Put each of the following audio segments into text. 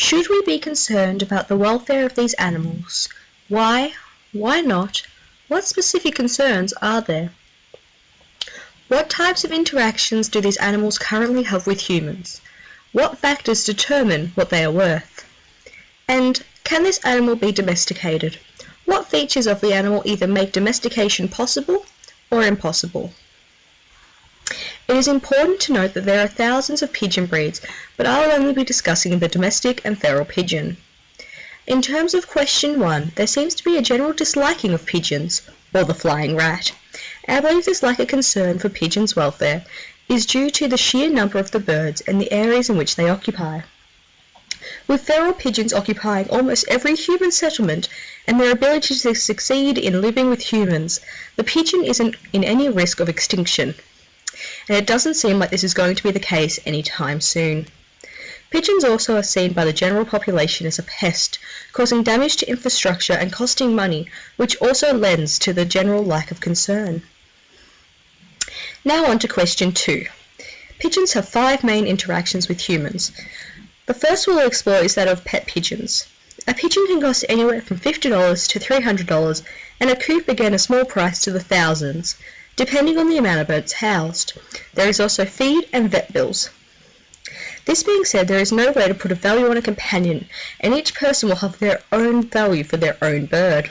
Should we be concerned about the welfare of these animals? Why? Why not? What specific concerns are there? What types of interactions do these animals currently have with humans? What factors determine what they are worth? And can this animal be domesticated? What features of the animal either make domestication possible or impossible? It is important to note that there are thousands of pigeon breeds, but I will only be discussing the domestic and feral pigeon. In terms of question 1, there seems to be a general disliking of pigeons, or the flying rat. I believe this lack of concern for pigeons' welfare is due to the sheer number of the birds and the areas in which they occupy. With feral pigeons occupying almost every human settlement and their ability to succeed in living with humans, the pigeon isn't in any risk of extinction, and it doesn't seem like this is going to be the case anytime soon. Pigeons also are seen by the general population as a pest, causing damage to infrastructure and costing money, which also lends to the general lack of concern. Now on to question 2. Pigeons have 5 main interactions with humans. The first we'll explore is that of pet pigeons. A pigeon can cost anywhere from $50 to $300, and a coop again a small price to the thousands, depending on the amount of birds housed. There is also feed and vet bills. This being said, there is no way to put a value on a companion, and each person will have their own value for their own bird.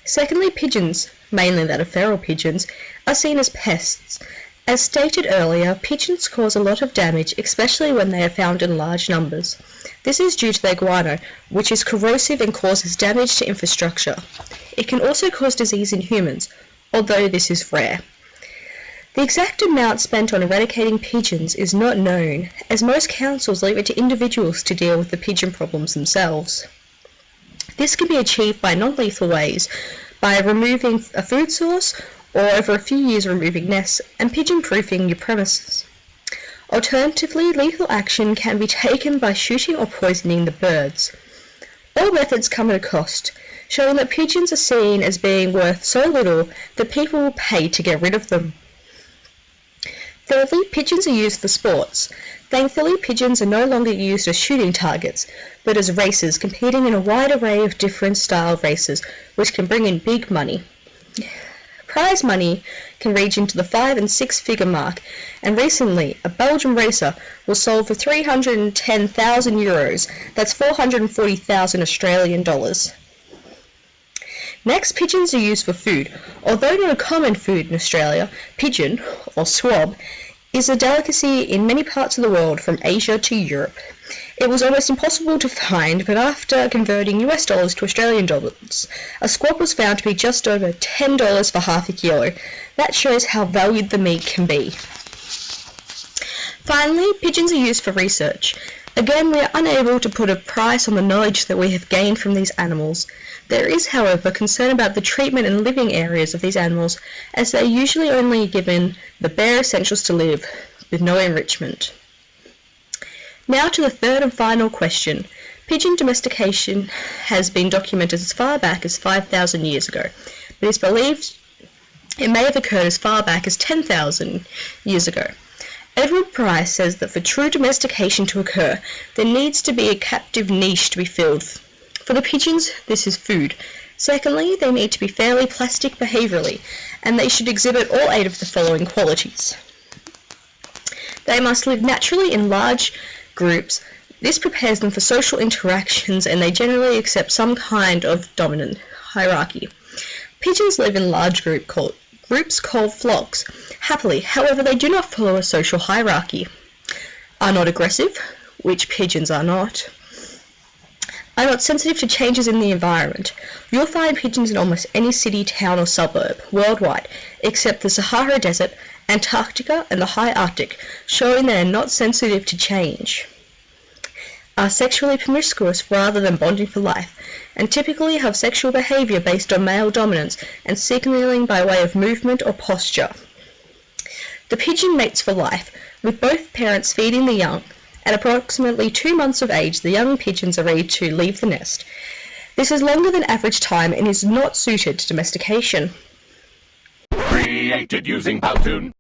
Secondly, pigeons, mainly that of feral pigeons, are seen as pests. As stated earlier, pigeons cause a lot of damage, especially when they are found in large numbers. This is due to their guano, which is corrosive and causes damage to infrastructure. It can also cause disease in humans, although this is rare. The exact amount spent on eradicating pigeons is not known, as most councils leave it to individuals to deal with the pigeon problems themselves. This can be achieved by non-lethal ways, by removing a food source, or over a few years removing nests and pigeon-proofing your premises. Alternatively, lethal action can be taken by shooting or poisoning the birds. All methods come at a cost, showing that pigeons are seen as being worth so little that people will pay to get rid of them. Thirdly, pigeons are used for sports. Thankfully, pigeons are no longer used as shooting targets, but as racers, competing in a wide array of different style races, which can bring in big money. Prize money can reach into the 5- and 6-figure mark, and recently, a Belgian racer was sold for €310,000, that's 440,000 Australian dollars. Next, pigeons are used for food. Although not a common food in Australia, pigeon, or swab, is a delicacy in many parts of the world from Asia to Europe. It was almost impossible to find, but after converting US dollars to Australian dollars, a squab was found to be just over $10 for half a kilo. That shows how valued the meat can be. Finally, pigeons are used for research. Again, we are unable to put a price on the knowledge that we have gained from these animals. There is, however, concern about the treatment and living areas of these animals, as they are usually only given the bare essentials to live, with no enrichment. Now to the third and final question. Pigeon domestication has been documented as far back as 5,000 years ago, but it is believed it may have occurred as far back as 10,000 years ago. Edward Price says that for true domestication to occur, there needs to be a captive niche to be filled. For the pigeons, this is food. Secondly, they need to be fairly plastic behaviourally, and they should exhibit all 8 of the following qualities. They must live naturally in large groups. This prepares them for social interactions, and they generally accept some kind of dominant hierarchy. Pigeons live in large groups called flocks. Happily, however, they do not follow a social hierarchy. Are not aggressive, which pigeons are not. Are not sensitive to changes in the environment. You'll find pigeons in almost any city, town or suburb worldwide, except the Sahara Desert, Antarctica and the high Arctic, showing they are not sensitive to change. Are sexually promiscuous rather than bonding for life, and typically have sexual behaviour based on male dominance and signalling by way of movement or posture. The pigeon mates for life, with both parents feeding the young. At approximately 2 months of age, the young pigeons are ready to leave the nest. This is longer than average time and is not suited to domestication. Created using Powtoon.